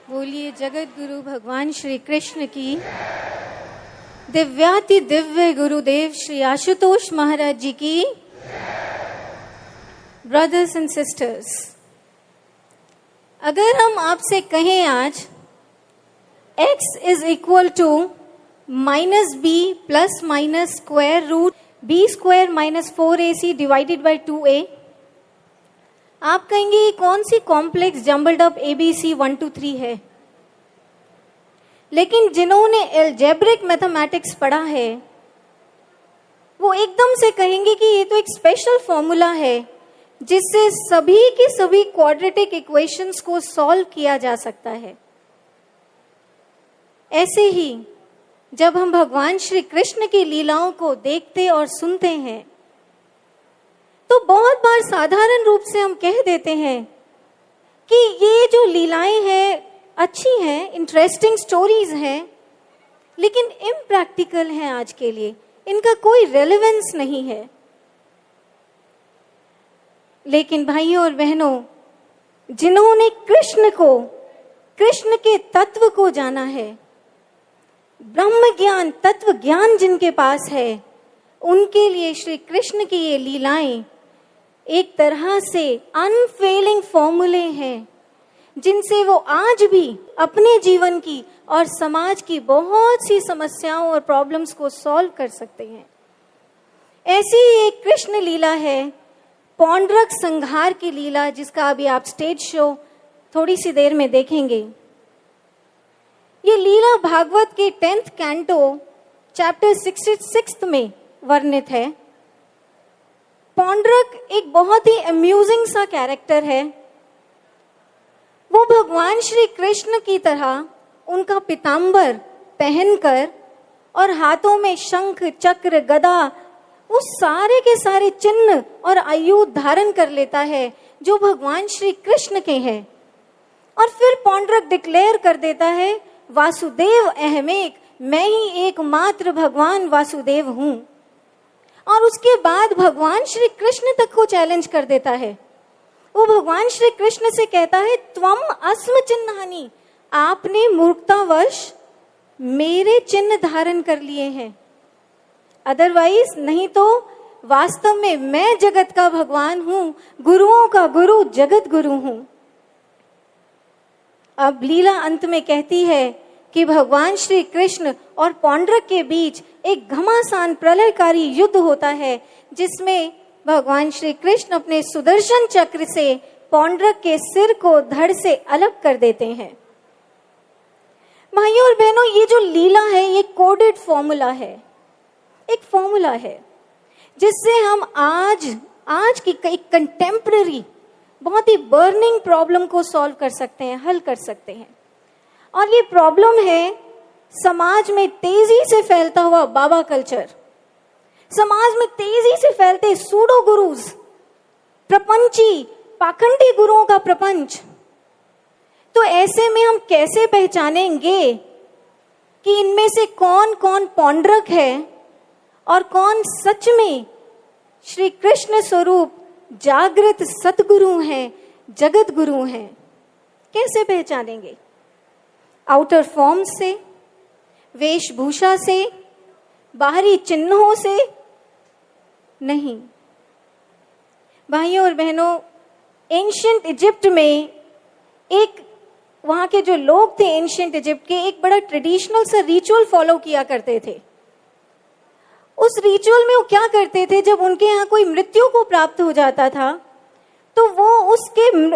बोलिए जगत गुरु भगवान श्री कृष्ण की। दिव्याति दिव्य गुरुदेव श्री आशुतोष महाराज जी की। ब्रदर्स एंड सिस्टर्स, अगर हम आपसे कहें आज x is equal to -b plus minus square root b square minus 4ac divided by 2a, आप कहेंगे ये कौन सी कॉम्प्लेक्स जम्बल्ड अप ABC 1 2 3 है। लेकिन जिन्होंने एल्जेब्रिक मैथमेटिक्स पढ़ा है वो एकदम से कहेंगे कि ये तो एक स्पेशल फॉर्मूला है जिससे सभी के सभी क्वाड्रेटिक इक्वेशंस को सॉल्व किया जा सकता है। ऐसे ही जब हम भगवान श्री कृष्ण की लीलाओं को देखते और सुनते हैं तो बहुत बार साधारण रूप से हम कह देते हैं कि ये जो लीलाएं हैं अच्छी हैं, इंटरेस्टिंग स्टोरीज हैं, लेकिन इम्प्रैक्टिकल हैं आज के लिए, इनका कोई रेलेवेंस नहीं है। लेकिन भाइयों और बहनों, जिन्होंने कृष्ण के तत्व को जाना है, ब्रह्म ज्ञान तत्व ज्ञान जिनके पास है, उनके लिए श्री कृष्ण की ये लीलाएं एक तरह से अनफेलिंग फॉर्मूले हैं जिनसे वो आज भी अपने जीवन की और समाज की बहुत सी समस्याओं और प्रॉब्लम्स को सॉल्व कर सकते हैं। ऐसी एक कृष्ण लीला है पौंड्रक संहार की लीला, जिसका अभी आप स्टेज शो थोड़ी सी देर में देखेंगे। ये लीला भागवत के 10th कैंटो चैप्टर 66 में वर्णित है। पौंड्रक एक बहुत ही अम्यूजिंग सा कैरेक्टर है। वो भगवान श्री कृष्ण की तरह उनका पीतांबर पहनकर और हाथों में शंख चक्र गदा वो सारे के सारे चिन्ह और आयुध धारण कर लेता है जो भगवान श्री कृष्ण के हैं। और फिर पौंड्रक डिक्लेयर कर देता है, वासुदेव अहमेक, मैं ही एकमात्र भगवान वासुदेव हूं। और उसके बाद भगवान श्री कृष्ण तक को चैलेंज कर देता है। वो भगवान श्री कृष्ण से कहता है, त्वम अस्म चिन्हानि, आपने मूर्खतावश मेरे चिन्ह धारण कर लिए हैं, अदरवाइज नहीं तो वास्तव में मैं जगत का भगवान हूं, गुरुओं का गुरु जगत गुरु हूं। अब लीला अंत में कहती है कि भगवान श्री कृष्ण और पौंड्रक के बीच एक घमासान प्रलयकारी युद्ध होता है, जिसमें भगवान श्री कृष्ण अपने सुदर्शन चक्र से पौंड्रक के सिर को धड़ से अलग कर देते हैं। भाइयों और बहनों, ये जो लीला है ये कोडेड फॉर्मूला है, एक फॉर्मूला है जिससे हम आज की एक कंटेम्पररी बहुत ही बर्निंग प्रॉब्लम को सॉल्व कर सकते हैं, हल कर सकते हैं। और ये प्रॉब्लम है समाज में तेजी से फैलता हुआ बाबा कल्चर, समाज में तेजी से फैलते सूडो गुरुज, प्रपंची पाखंडी गुरुओं का प्रपंच। तो ऐसे में हम कैसे पहचानेंगे कि इनमें से कौन कौन पौंड्रक है और कौन सच में श्री कृष्ण स्वरूप जागृत सतगुरु हैं, जगत गुरु हैं? कैसे पहचानेंगे? आउटर फॉर्म से, वेशभूषा से, बाहरी चिन्हों से नहीं। भाइयों और बहनों, एंशिएंट इजिप्ट में एक वहां के जो लोग थे एंशिएंट इजिप्ट के, एक बड़ा ट्रेडिशनल सा रिचुअल फॉलो किया करते थे। उस रिचुअल में वो क्या करते थे, जब उनके यहाँ कोई मृत्यु को प्राप्त हो जाता था तो वो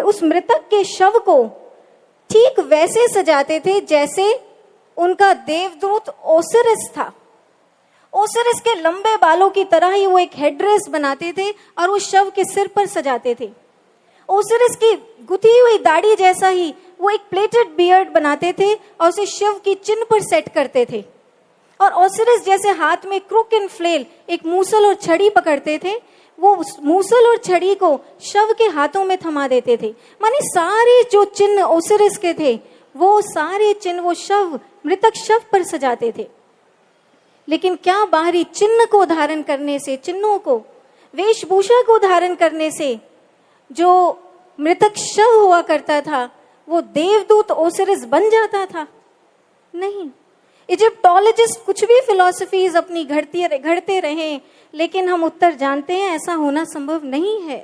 उस मृतक के शव को ठीक वैसे सजाते थे जैसे उनका देवदूत ओसिरिस था। ओसिरिस के लंबे बालों की तरह ही वो एक हेडड्रेस बनाते थे और वो शव के सिर पर सजाते थे। ओसिरिस की गुथी हुई दाढ़ी जैसा ही वो एक प्लेटेड बियर्ड बनाते थे और उसे शिव की चिन्ह पर सेट करते थे। और ओसिरिस जैसे हाथ में क्रुक एंड फ्लेल, एक मूसल और छड़ी पकड़ते थे, वो मूसल और छड़ी को शव के हाथों में थमा देते थे। माने सारे जो चिन्ह ओसिरिस के थे वो सारे चिन्ह वो मृतक शव पर सजाते थे। लेकिन क्या बाहरी चिन्ह को धारण करने से, चिन्हों को, वेशभूषा को धारण करने से जो मृतक शव हुआ करता था वो देवदूत ओसिरिस बन जाता था? नहीं। इजिप्टोलॉजिस्ट कुछ भी फिलॉसफीज अपनी घड़ते रहे, लेकिन हम उत्तर जानते हैं ऐसा होना संभव नहीं है।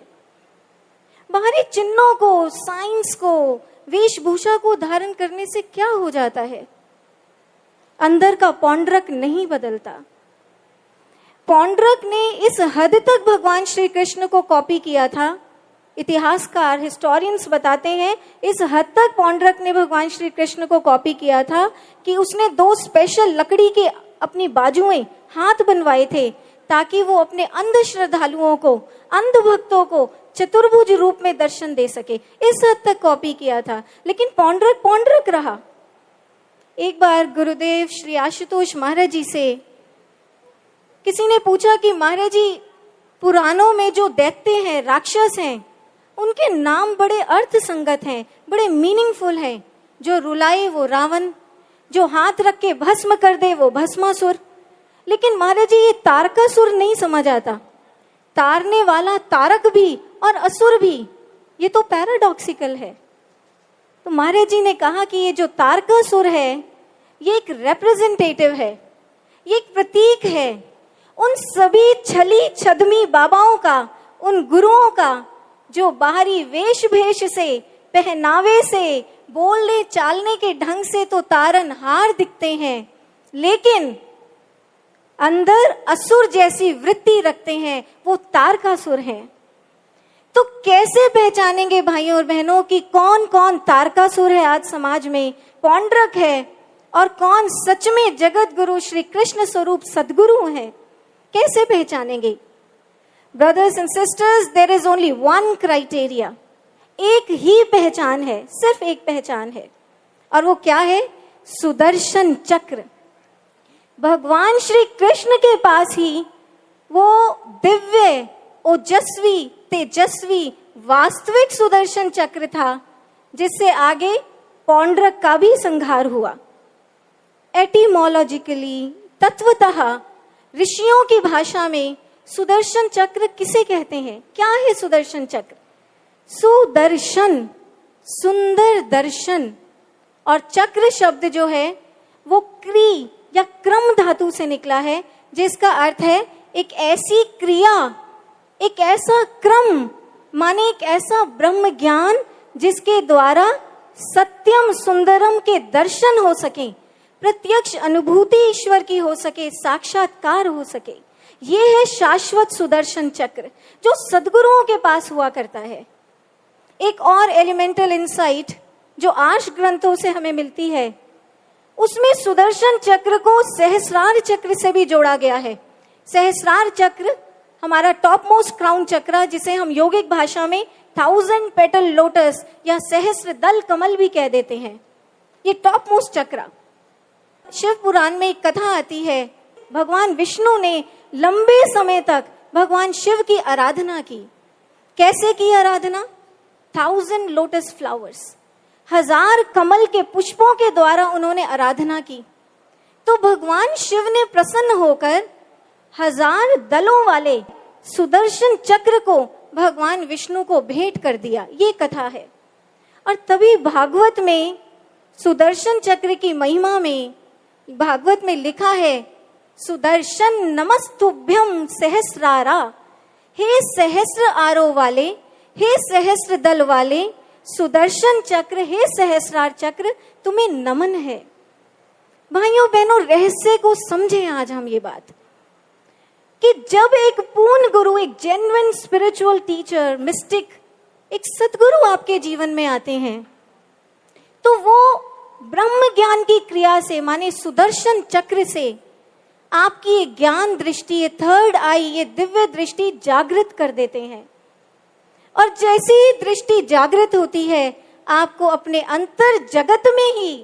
बाहरी चिन्हों को, साइंस को, वेशभूषा को धारण करने से क्या हो जाता है? अंदर का पौंड्रक नहीं बदलता। पौंड्रक ने इस हद तक भगवान श्री कृष्ण को कॉपी किया था, इतिहासकार, हिस्टोरियंस बताते हैं इस हद तक पौंड्रक ने भगवान श्री कृष्ण को कॉपी किया था कि उसने 2 स्पेशल लकड़ी के अपनी बाजुएं, हाथ बनवाए थे ताकि वो अपने अंध श्रद्धालुओं को, अंध भक्तों को चतुर्भुज रूप में दर्शन दे सके। इस हद तक कॉपी किया था, लेकिन पौंड्रक रहा। एक बार गुरुदेव श्री आशुतोष महाराज जी से किसी ने पूछा कि महाराज जी, पुराणों में जो दैत्य हैं, राक्षस हैं, उनके नाम बड़े अर्थ संगत हैं, बड़े मीनिंगफुल हैं। जो रुलाए वो रावण, जो हाथ रख के भस्म कर दे वो भस्मासुर। लेकिन महाराज जी, ये तारकासुर नहीं समझ आता। तारने वाला तारक भी और असुर भी, ये तो पैराडॉक्सिकल है। तो महाराज जी ने कहा कि ये जो तारकासुर है, ये एक रिप्रेजेंटेटिव है, ये एक प्रतीक है उन सभी छली छदमी बाबाओं का, उन गुरुओं का जो बाहरी वेश भेष से, पहनावे से, बोलने चालने के ढंग से तो तारनहार दिखते हैं, लेकिन अंदर असुर जैसी वृत्ति रखते हैं, वो तारकासुर हैं। तो कैसे पहचानेंगे भाइयों और बहनों कि कौन कौन तारकासुर है आज समाज में, पौंड्रक है, और कौन सच में जगत गुरु श्री कृष्ण स्वरूप सदगुरु है? कैसे पहचानेंगे? Brothers and sisters, there is only one criteria. एक ही पहचान है, सिर्फ एक पहचान है, और वो क्या है? सुदर्शन चक्र। भगवान श्री कृष्ण के पास ही वो दिव्य, ओजस्वी, तेजस्वी, वास्तविक सुदर्शन चक्र था, जिससे आगे पौंड्रक का भी संहार हुआ। एटिमोलॉजिकली, तत्वतः ऋषियों की भाषा में सुदर्शन चक्र किसे कहते हैं? क्या है सुदर्शन चक्र? सुदर्शन, सुंदर दर्शन, और चक्र शब्द जो है वो क्री या क्रम धातु से निकला है, जिसका अर्थ है एक ऐसी क्रिया, एक ऐसा क्रम, माने एक ऐसा ब्रह्म ज्ञान जिसके द्वारा सत्यम सुंदरम के दर्शन हो सके, प्रत्यक्ष अनुभूति ईश्वर की हो सके, साक्षात्कार हो सके। ये है शाश्वत सुदर्शन चक्र जो सद्गुरुओं के पास हुआ करता है। एक और एलिमेंटल इंसाइट जो आर्ष ग्रंथों से हमें मिलती है, उसमें सुदर्शन चक्र को सहस्रार चक्र से भी जोड़ा गया है। सहस्रार चक्र हमारा टॉप मोस्ट क्राउन चक्र, जिसे हम योगिक भाषा में 1000 पेटल लोटस या सहस्र दल कमल भी कह देते हैं, ये टॉप मोस्ट चक्र। शिव पुराण में एक कथा आती है, भगवान विष्णु ने लंबे समय तक भगवान शिव की आराधना की। कैसे की आराधना? 1000 लोटस फ्लावर्स, 1000 कमल के पुष्पों के द्वारा उन्होंने आराधना की। तो भगवान शिव ने प्रसन्न होकर 1000 दलों वाले सुदर्शन चक्र को भगवान विष्णु को भेंट कर दिया। ये कथा है। और तभी भागवत में सुदर्शन चक्र की महिमा में, भागवत में लिखा है, सुदर्शन नमस्तुभ्यम सहस्रारा, हे सहस्र आरो वाले, हे सहस्र दल वाले, सुदर्शन चक्र, हे सहस्रार चक्र, तुम्हें नमन है। भाइयों बहनों, रहस्य को समझें आज हम ये बात कि जब एक पूर्ण गुरु, एक जेन्युइन स्पिरिचुअल टीचर, मिस्टिक, एक सतगुरु आपके जीवन में आते हैं, तो वो ब्रह्म ज्ञान की क्रिया से, माने सुदर्शन चक्र से आपकी ये ज्ञान दृष्टि, ये थर्ड आई, ये दिव्य दृष्टि जागृत कर देते हैं। और जैसी ही दृष्टि जागृत होती है, आपको अपने अंतर जगत में ही,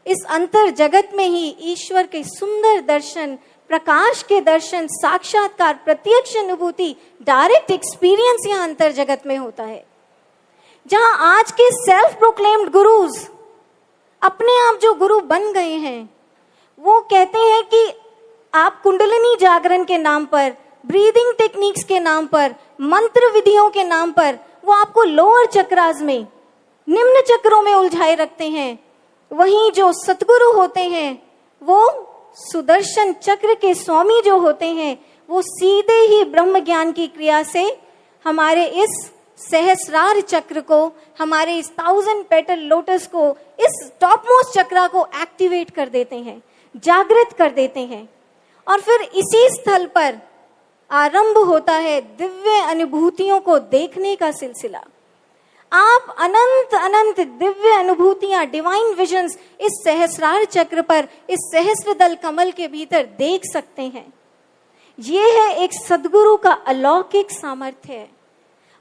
इस अंतर जगत में ही ईश्वर के सुंदर दर्शन, प्रकाश के दर्शन, साक्षात्कार, प्रत्यक्ष अनुभूति, डायरेक्ट एक्सपीरियंस यहाँ अंतर जगत में होता है। जहां आज के सेल्फ प्रोक्लेम्ड गुरुज, अपने आप जो गुरु बन गए हैं, वो कहते हैं कि आप कुंडलिनी जागरण के नाम पर, ब्रीदिंग टेक्निक्स के नाम पर, मंत्र विधियों के नाम पर, वो आपको लोअर चक्रास में निम्न चक्रों में उलझाए रखते हैं। वहीं जो सतगुरु होते हैं, वो सुदर्शन चक्र के स्वामी जो होते हैं, वो सीधे ही ब्रह्म ज्ञान की क्रिया से हमारे इस सहस्रार चक्र को, हमारे इस 1000 पेटल लोटस को, इस टॉप मोस्ट चक्रा को एक्टिवेट कर देते हैं, जागृत कर देते हैं। और फिर इसी स्थल पर आरंभ होता है दिव्य अनुभूतियों को देखने का सिलसिला। आप अनंत अनंत दिव्य अनुभूतियां, डिवाइन विजन्स इस सहस्रार चक्र पर, इस सहस्रदल कमल के भीतर देख सकते हैं। ये है एक सद्गुरु का अलौकिक सामर्थ्य है,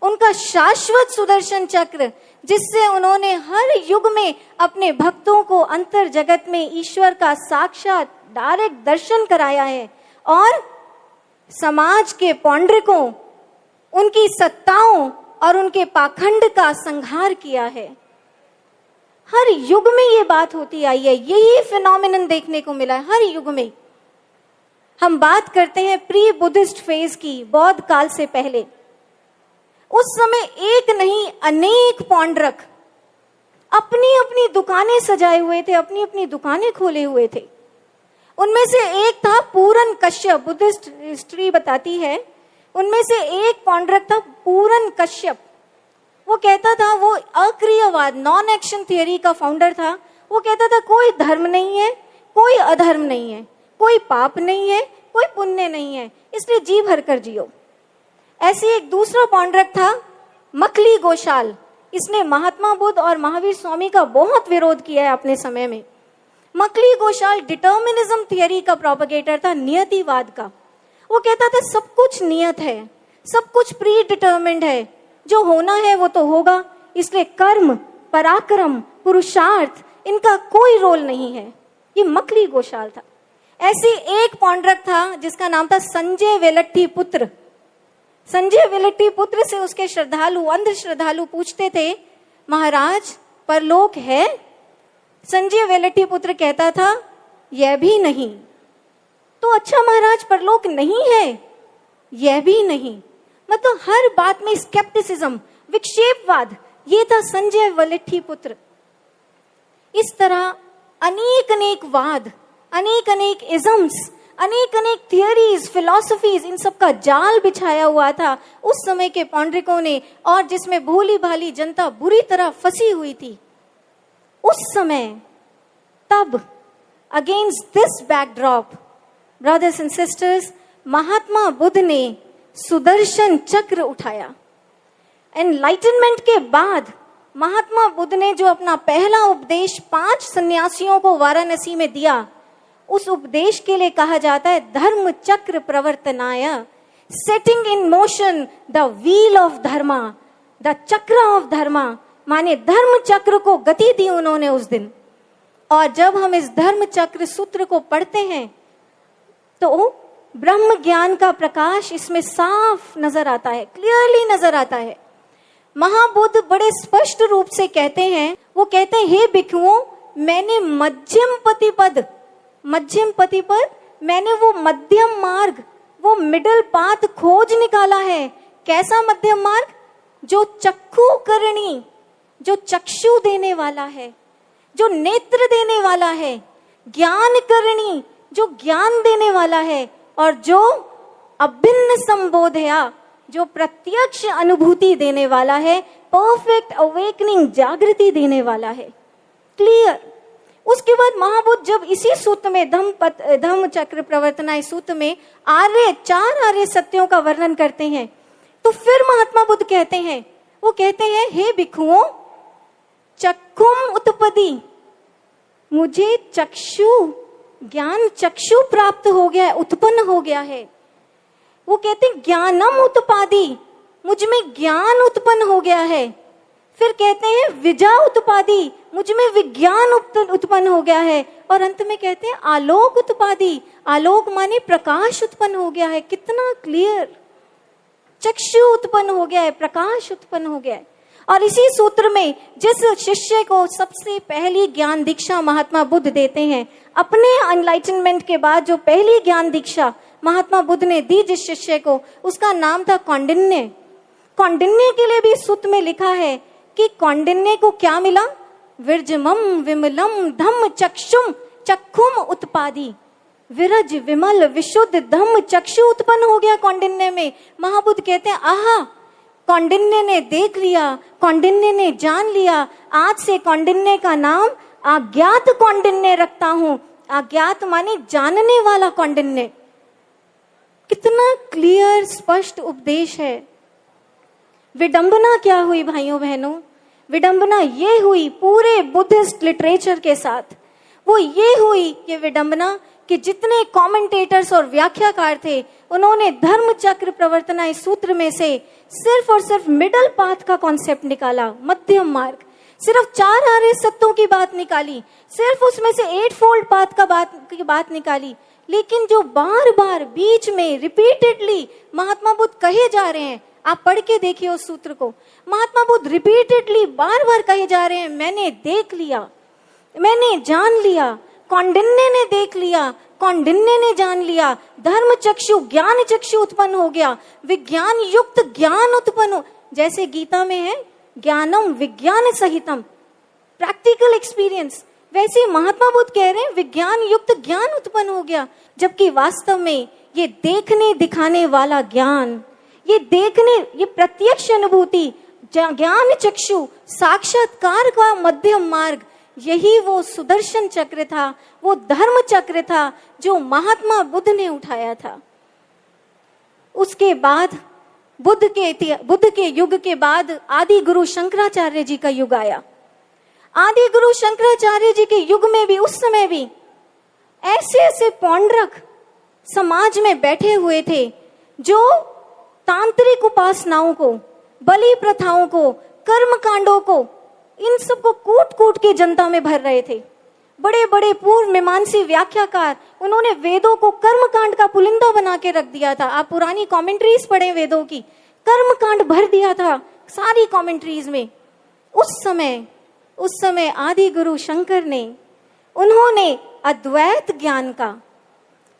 उनका शाश्वत सुदर्शन चक्र, जिससे उन्होंने हर युग में अपने भक्तों को अंतर जगत में ईश्वर का साक्षात डायरेक्ट दर्शन कराया है और समाज के पौंड्रिकों, उनकी सत्ताओं और उनके पाखंड का संहार किया है। हर युग में ये बात होती आई है, यही फिनोमिनन देखने को मिला है हर युग में। हम बात करते हैं प्री बुद्धिस्ट फेज की, बौद्ध काल से पहले। उस समय एक नहीं अनेक पौंड्रक अपनी अपनी दुकानें सजाए हुए थे, अपनी अपनी दुकानें खोले हुए थे। उनमें से एक था पूरन कश्यप, बुद्धिस्ट हिस्ट्री बताती है, उनमें से एक पौंड्रक था पूरन कश्यप। वो कहता था, वो अक्रियवाद, नॉन एक्शन थियरी का फाउंडर था। वो कहता था कोई धर्म नहीं है, कोई अधर्म नहीं है, कोई पाप नहीं है, कोई पुण्य नहीं है, इसलिए जी भर कर जियो। ऐसे एक दूसरा पौंड्रक था मकली गोशाल। इसने महात्मा बुद्ध और महावीर स्वामी का बहुत विरोध किया है अपने समय में। मकली गोशाल डिटर्मिनिज्म थियरी का प्रोपगेटर था, नियतिवाद का। वो कहता था सब कुछ नियत है, सब कुछ प्री डिटर्मिन्ड है, जो होना है वो तो होगा, इसलिए कर्म, पराक्रम, पुरुषार्थ इनका कोई रोल नहीं है। ये मकली गोशाल था। ऐसे एक पौंड्रक था जिसका नाम था संजय वेलट्टी पुत्र। संजय वेलट्टी पुत्र से उसके श्रद्धालु, अंध श्रद्धालु पूछते थे, महाराज परलोक है? संजय वेलट्टी पुत्र कहता था, यह भी नहीं। तो अच्छा महाराज परलोक नहीं है? यह भी नहीं। मतलब हर बात में स्केप्टिसिज्म, विक्षेपवाद, ये था संजय वेलट्टी पुत्र। इस तरह अनेक अनेक वाद, अनेक अनेक इजम्स, अनेक अनेक थियरीज, फिलॉसफीज, इन सब का जाल बिछाया हुआ था उस समय के पौंड्रिकों ने, और जिसमें भोली भाली जनता बुरी तरह फंसी हुई थी उस समय। तब against this backdrop, brothers and sisters, Mahatma Buddha ने सुदर्शन चक्र उठाया। एनलाइटनमेंट के बाद महात्मा बुद्ध ने जो अपना पहला उपदेश 5 सन्यासियों को वाराणसी में दिया, उस उपदेश के लिए कहा जाता है धर्म चक्र प्रवर्तनाय, setting in motion the wheel of dharma, the chakra of dharma. माने धर्म चक्र को गति दी उन्होंने उस दिन। और जब हम इस धर्म चक्र सूत्र को पढ़ते हैं तो ब्रह्म ज्ञान का प्रकाश इसमें साफ नजर आता है, क्लियरली नजर आता है। महाबुद्ध बड़े स्पष्ट रूप से कहते हैं, वो कहते हैं, हे भिक्षुओं, मैंने मध्यम पति पद, मैंने वो मध्यम मार्ग, वो मिडल पाथ खोज निकाला है। कैसा मध्यम मार्ग? जो चक्षु करणी, जो चक्षु देने वाला है, जो नेत्र देने वाला है, ज्ञान करणी, जो ज्ञान देने वाला है, और जो अभिन्न संबोधया, जो प्रत्यक्ष अनुभूति देने वाला है, परफेक्ट अवेकनिंग, जागृति देने वाला है। क्लियर। उसके बाद महाबुद्ध जब इसी सूत्र में धम्म चक्र प्रवर्तनाय सूत्र में 4 आर्य सत्यों का वर्णन करते हैं, तो फिर महात्मा बुद्ध कहते हैं, वो कहते हैं, हे भिक्षुओं, चक्षुम उत्पदी, मुझे चक्षु ज्ञान चक्षु प्राप्त हो गया है, उत्पन्न हो गया है। वो कहते हैं ज्ञानम उत्पादी, मुझ में ज्ञान उत्पन्न हो गया है। फिर कहते हैं विजा उत्पादी, मुझ में विज्ञान उत्पन्न हो गया है। और अंत में कहते हैं आलोक उत्पादी, आलोक माने प्रकाश उत्पन्न हो गया है। कितना क्लियर, चक्षु उत्पन्न हो गया है, प्रकाश उत्पन्न हो गया है। और इसी सूत्र में जिस शिष्य को सबसे पहली ज्ञान दीक्षा महात्मा बुद्ध देते हैं, अपने एनलाइटनमेंट के बाद जो पहली ज्ञान दीक्षा महात्मा बुद्ध ने दी जिस शिष्य को, उसका नाम था कौंडिन्य। कौंडिन्य के लिए भी सूत्र में लिखा है कि कौंडिन्य को क्या मिला? विरजमम विमलम धम्म चक्षुम चक्षुम उत्पादी। विरज विमल विशुद्ध धम्म चक्षु उत्पन्न हो गया कौंडिन्य में। महाबुद्ध कहते हैं आहा, कौंडिन्य ने देख लिया, कौंडिन्य ने जान लिया, आज से कौंडिन्य का नाम अज्ञात कौंडिन्य रखता हूं। अज्ञात माने जानने वाला कौंडिन्य। कितना क्लियर स्पष्ट उपदेश है। विडंबना क्या हुई भाइयों बहनों? विडंबना ये हुई पूरे बुद्धिस्ट लिटरेचर के साथ, वो ये हुई कि विडंबना कि जितने कमेंटेटर्स और व्याख्याकार थे उन्होंने धर्म चक्र प्रवर्तनाएं सूत्र में से सिर्फ और सिर्फ मिडल पाथ का कॉन्सेप्ट निकाला, मध्यम मार्ग। सिर्फ 4 आर्य सत्यों की बात निकाली, सिर्फ उसमें से 8 फोल्ड पाथ की बात निकाली। लेकिन जो बार बार बीच में रिपीटेडली महात्मा बुद्ध कहे जा रहे हैं, आप पढ़ के देखिए उस सूत्र को। महात्मा बुद्ध रिपीटेडली बार बार कहे जा रहे हैं, मैंने देख लिया, मैंने जान लिया, कौंडिन्य ने देख लिया, कौंडिन्य ने जान लिया, धर्म चक्षु ज्ञान चक्षु उत्पन्न हो गया, विज्ञान युक्त ज्ञान उत्पन्न हो, जैसे गीता में है ज्ञानम विज्ञान सहितम, प्रैक्टिकल एक्सपीरियंस, वैसे महात्मा बुद्ध कह रहे हैं विज्ञान युक्त ज्ञान उत्पन्न हो गया। जबकि वास्तव में ये देखने दिखाने वाला ज्ञान, ये देखने, ये प्रत्यक्ष अनुभूति, ज्ञान चक्षु साक्षात्कार का मध्यम मार्ग, यही वो सुदर्शन चक्र था, वो धर्म चक्र था जो महात्मा बुद्ध ने उठाया था। उसके बाद बुद्ध के युग के बाद आदि गुरु शंकराचार्य जी का युग आया। आदि गुरु शंकराचार्य जी के युग में भी, उस समय भी ऐसे ऐसे पौंड्रक समाज में बैठे हुए थे जो तांत्रिक उपासनाओं को, बलि प्रथाओं को, कर्म कांडों को, इन सबको कूट कूट के जनता में भर रहे थे। बड़े बड़े पूर्व मीमांसी व्याख्याकार, उन्होंने वेदों को कर्म कांड का पुलिंदा बना के रख दिया था। आप पुरानी कमेंट्रीज पढ़े वेदों की, कर्म कांड भर दिया था सारी कमेंट्रीज में। उस समय आदि गुरु शंकर ने, उन्होंने अद्वैत ज्ञान का,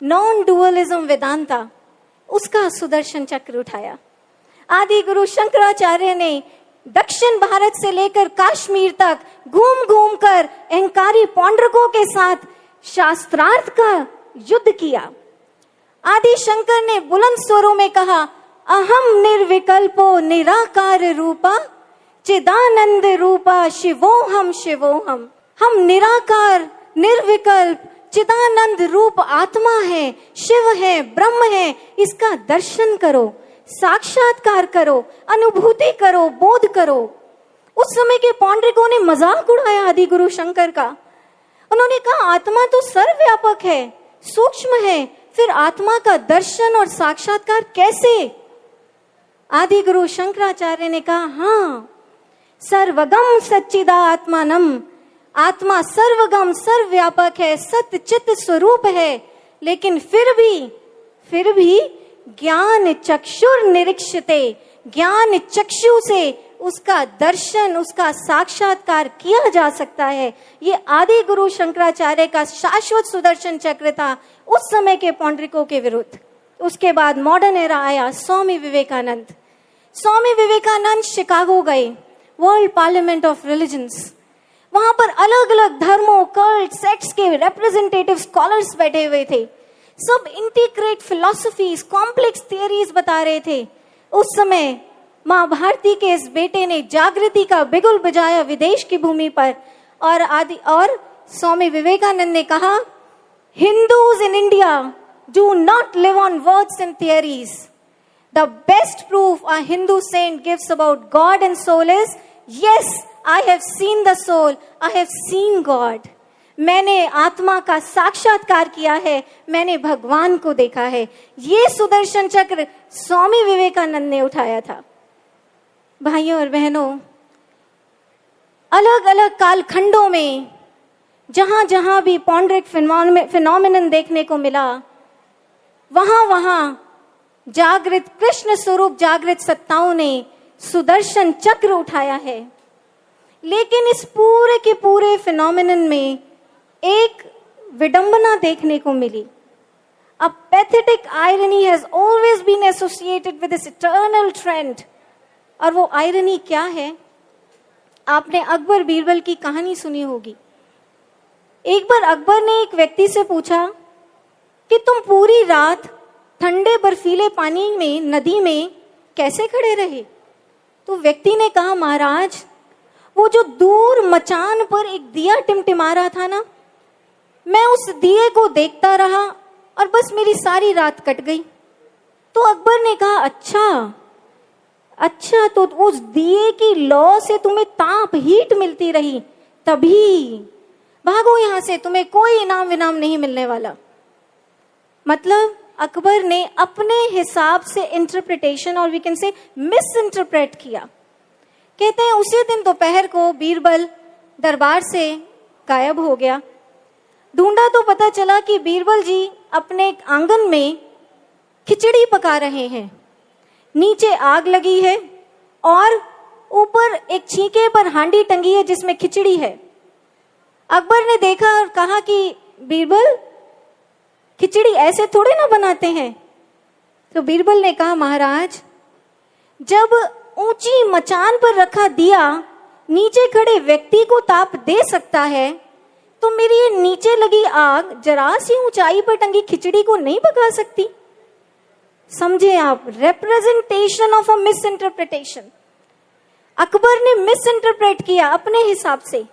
नॉन डुअलिज्म वेदांता, उसका सुदर्शन चक्र उठाया। आदि गुरु शंकराचार्य ने दक्षिण भारत से लेकर कश्मीर तक घूम घूम कर अहंकारी पौंड्रकों के साथ शास्त्रार्थ का युद्ध किया। आदि शंकर ने बुलंद स्वरों में कहा, अहम निर्विकल्पो निराकार रूपा चिदानंद रूपा शिवोहम शिवोहम। हम निराकार, निर्विकल्प, चिदानंद रूप आत्मा है, शिव है, ब्रह्म है, इसका दर्शन करो, साक्षात्कार करो, अनुभूति करो, बोध करो। उस समय के पौंड्रिकों ने मजाक उड़ाया आदि गुरु शंकर का। उन्होंने कहा आत्मा तो सर्वव्यापक है, सूक्ष्म है, फिर आत्मा का दर्शन और साक्षात्कार कैसे? आदि गुरु शंकराचार्य ने कहा, हाँ, सर्वगम सच्चिदा आत्मानम, आत्मा सर्वगम सर्वव्यापक है, सत्य चित्त स्वरूप है, लेकिन फिर भी ज्ञान चक्षुर निरीक्षते, ज्ञान चक्षु से उसका दर्शन, उसका साक्षात्कार किया जा सकता है। ये आदि गुरु शंकराचार्य का शाश्वत सुदर्शन चक्र था उस समय के पौंड्रिकों के विरुद्ध। उसके बाद मॉडर्न एरा आया, स्वामी विवेकानंद। स्वामी विवेकानंद शिकागो गए, वर्ल्ड पार्लियामेंट ऑफ रिलीजन्स। वहां पर अलग अलग धर्मों, कल्ट, सेक्ट्स के रिप्रेजेंटेटिव स्कॉलर्स बैठे हुए थे। सब इंटीग्रेट फिलॉसफीज, कॉम्प्लेक्स थियरीज बता रहे थे। उस समय मां भारती के इस बेटे ने जागृति का बिगुल बजाया विदेश की भूमि पर, और स्वामी विवेकानंद ने कहा, Hindus in India do not live on words and theories. The best proof a Hindu saint gives about God and soul is, yes, I have seen the soul, I have seen God. मैंने आत्मा का साक्षात्कार किया है, मैंने भगवान को देखा है। ये सुदर्शन चक्र स्वामी विवेकानंद ने उठाया था। भाइयों और बहनों, अलग अलग कालखंडों में जहां जहां भी पौंड्रिक फिनोमिनन देखने को मिला, वहां वहां जागृत कृष्ण स्वरूप जागृत सत्ताओं ने सुदर्शन चक्र उठाया है। लेकिन इस पूरे के पूरे फिनोमिनन में एक विडंबना देखने को मिली। A pathetic irony has always been associated with this eternal trend. और वो आयरनी क्या है? आपने अकबर बीरबल की कहानी सुनी होगी। एक बार अकबर ने एक व्यक्ति से पूछा कि तुम पूरी रात ठंडे बर्फीले पानी में, नदी में कैसे खड़े रहे? तो व्यक्ति ने कहा, महाराज, वो जो दूर मचान पर एक दिया टिमटिमा रहा था ना, मैं उस दिए को देखता रहा और बस मेरी सारी रात कट गई। तो अकबर ने कहा, अच्छा, तो उस दिए की लौ से तुम्हें ताप, हीट मिलती रही, तभी भागो यहां से, तुम्हें कोई इनाम विनाम नहीं मिलने वाला। मतलब अकबर ने अपने हिसाब से इंटरप्रिटेशन, और we can say misinterpret किया। कहते हैं उसी दिन दोपहर को बीरबल दरबार से गायब हो गया। ढूंढा तो पता चला कि बीरबल जी अपने आंगन में खिचड़ी पका रहे हैं। नीचे आग लगी है और ऊपर एक छींके पर हांडी टंगी है जिसमें खिचड़ी है। अकबर ने देखा और कहा कि बीरबल, खिचड़ी ऐसे थोड़े ना बनाते हैं। तो बीरबल ने कहा, महाराज, जब ऊंची मचान पर रखा दिया नीचे खड़े व्यक्ति को ताप दे सकता है, तो मेरी ये नीचे लगी आग जरा सी ऊंचाई पर टंगी खिचड़ी को नहीं पका सकती। समझे आप? Representation of a miss interpretation. Akbar ने मिस इंटरप्रेट किया अपने हिसाब से।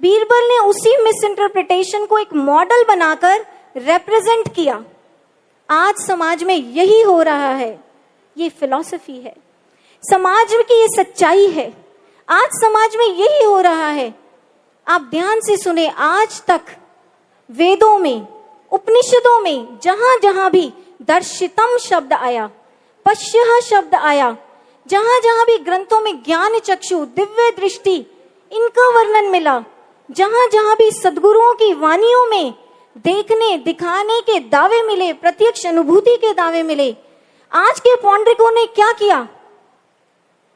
बीरबल ने उसी मिस इंटरप्रिटेशन को एक मॉडल बनाकर रिप्रेजेंट किया। आज समाज में यही हो रहा है। ये फिलॉसफी है, समाज की ये सच्चाई है। आज समाज में यही हो रहा है। आप ध्यान से सुने, आज तक वेदों में, उपनिषदों में जहां जहां भी दर्शितम शब्द आया, पश्यः शब्द आया, जहां जहां भी ग्रंथों में ज्ञान चक्षु, दिव्य दृष्टि, इनका वर्णन मिला, जहां जहां भी सद्गुरुओं की वाणियों में देखने दिखाने के दावे मिले, प्रत्यक्ष अनुभूति के दावे मिले, आज के पौंड्रिकों ने क्या किया?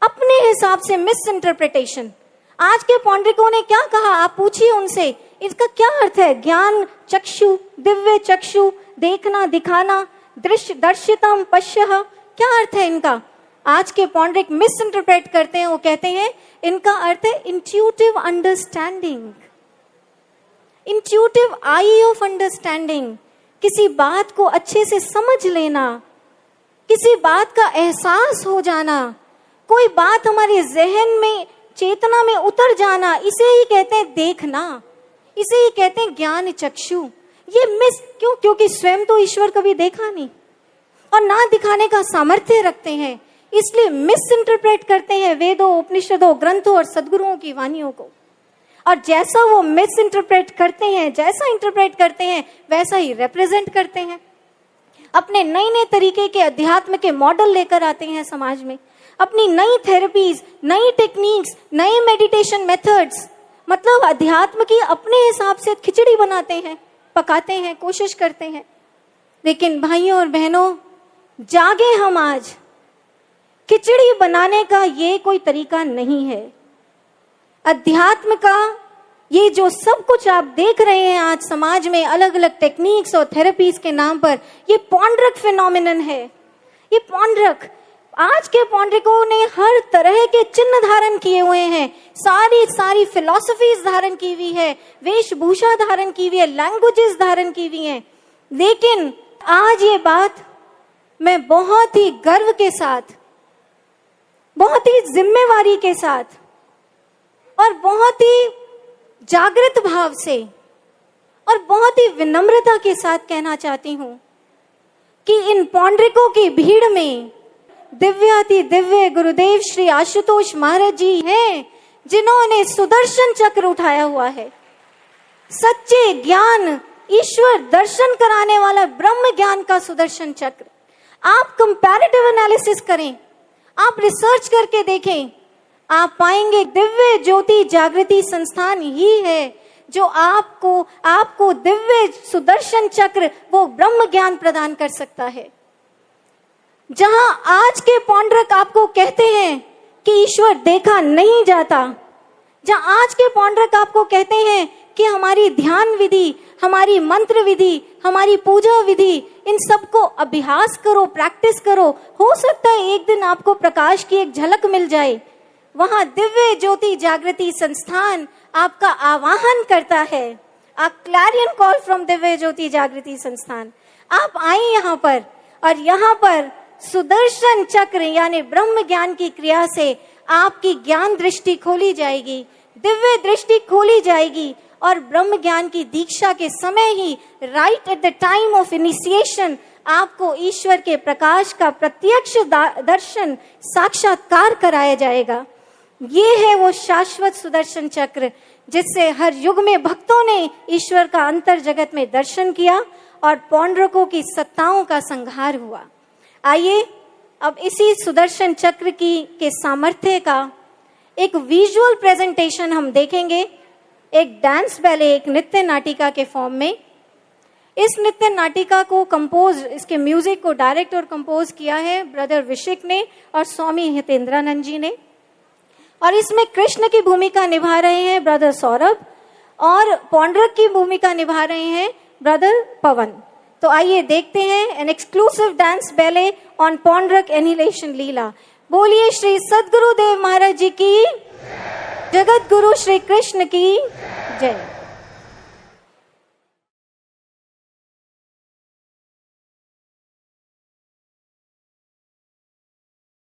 अपने हिसाब से मिस इंटरप्रिटेशन। आज के पौंड्रिकों ने क्या कहा? आप पूछिए उनसे, इसका क्या अर्थ है? ज्ञान चक्षु, दिव्य चक्षु, देखना दिखाना, दृश्य, दर्शितम, पश्यः, क्या अर्थ है इनका? आज के पौंड्रिक मिस इंटरप्रेट करते हैं। वो कहते हैं इनका अर्थ है intuitive understanding, intuitive I of understanding, किसी बात को अच्छे से समझ लेना, किसी बात का एहसास हो जाना, कोई बात हमारे जहन में, चेतना में उतर जाना, इसे ही कहते हैं देखना, इसे ही कहते हैं ज्ञान चक्षु। ये मिस क्यों? क्योंकि स्वयं तो ईश्वर कभी देखा नहीं और ना दिखाने का सामर्थ्य रखते हैं, इसलिए मिस इंटरप्रेट करते हैं वेदों, उपनिषदों, ग्रंथों और सद्गुरुओं की वाणियों को। और जैसा वो मिस इंटरप्रेट करते हैं, जैसा इंटरप्रेट करते हैं, वैसा ही रिप्रेजेंट करते हैं। अपने नए नए तरीके के अध्यात्म के मॉडल लेकर आते हैं समाज में, अपनी नई थेरेपीज, नई टेक्निक्स, नए मेडिटेशन मेथड्स, मतलब अध्यात्म की अपने हिसाब से खिचड़ी बनाते हैं, पकाते हैं, कोशिश करते हैं। लेकिन भाइयों और बहनों, जागे हम आज। खिचड़ी बनाने का ये कोई तरीका नहीं है। अध्यात्म का ये जो सब कुछ आप देख रहे हैं आज समाज में, अलग अलग टेक्निक्स और थेरेपीज के नाम पर, ये पौंड्रक फिनोमिनन है। ये पौंड्रक, आज के पौंड्रिकों ने हर तरह के चिन्ह धारण किए हुए हैं, सारी फिलॉसफीज धारण की हुई है, वेशभूषा धारण की हुई है, लैंग्वेजेस धारण की हुई हैं। लेकिन आज ये बात मैं बहुत ही गर्व के साथ, बहुत ही जिम्मेवारी के साथ और बहुत ही जागृत भाव से और बहुत ही विनम्रता के साथ कहना चाहती हूं कि इन पौंड्रिकों की भीड़ में दिव्याति दिव्य गुरुदेव श्री आशुतोष महाराज जी हैं, जिन्होंने सुदर्शन चक्र उठाया हुआ है। सच्चे ज्ञान, ईश्वर दर्शन कराने वाला ब्रह्म ज्ञान का सुदर्शन चक्र। आप कंपैरेटिव एनालिसिस करें, आप रिसर्च करके देखें, आप पाएंगे दिव्य ज्योति जागृति संस्थान ही है जो आपको दिव्य सुदर्शन चक्र, वो ब्रह्म ज्ञान प्रदान कर सकता है। जहां आज के पौंड्रक आपको कहते हैं कि ईश्वर देखा नहीं जाता, जहां आज के पौंड्रक आपको कहते हैं कि हमारी ध्यान विधि, हमारी मंत्र विधि, हमारी पूजा विधि, इन सबको अभ्यास करो, प्रैक्टिस करो, हो सकता है एक दिन आपको प्रकाश की एक झलक मिल जाए। वहां दिव्य ज्योति जागृति संस्थान आपका आवाहन करता है। आ क्लैरियन कॉल फ्रॉम दिव्य ज्योति जागृति संस्थान। आप आए यहाँ पर, और यहाँ पर सुदर्शन चक्र यानी ब्रह्म ज्ञान की क्रिया से आपकी ज्ञान दृष्टि खोली जाएगी, दिव्य दृष्टि खोली जाएगी, और ब्रह्म ज्ञान की दीक्षा के समय ही, right at the time of initiation, आपको ईश्वर के प्रकाश का प्रत्यक्ष दर्शन, साक्षात्कार कराया जाएगा। ये है वो शाश्वत सुदर्शन चक्र जिससे हर युग में भक्तों ने ईश्वर का अंतर जगत में दर्शन किया और पौंड्रकों की सत्ताओं का संहार हुआ। आइए अब इसी सुदर्शन चक्र के सामर्थ्य का एक विजुअल प्रेजेंटेशन हम देखेंगे, एक डांस बैले, एक नृत्य नाटिका के फॉर्म में। इस नृत्य नाटिका को कंपोज, इसके म्यूजिक को डायरेक्ट और कंपोज किया है ब्रदर विशिक ने और स्वामी हितेंद्रानंद जी ने, और इसमें कृष्ण की भूमिका निभा रहे हैं ब्रदर सौरभ, और पौंड्रक की भूमिका निभा रहे हैं ब्रदर पवन। तो आइए देखते हैं an exclusive dance ballet on Paundraka annihilation leela. बोलिए श्री सद्गुरुदेव महाराज जी की, जगत गुरु श्री कृष्ण की जय।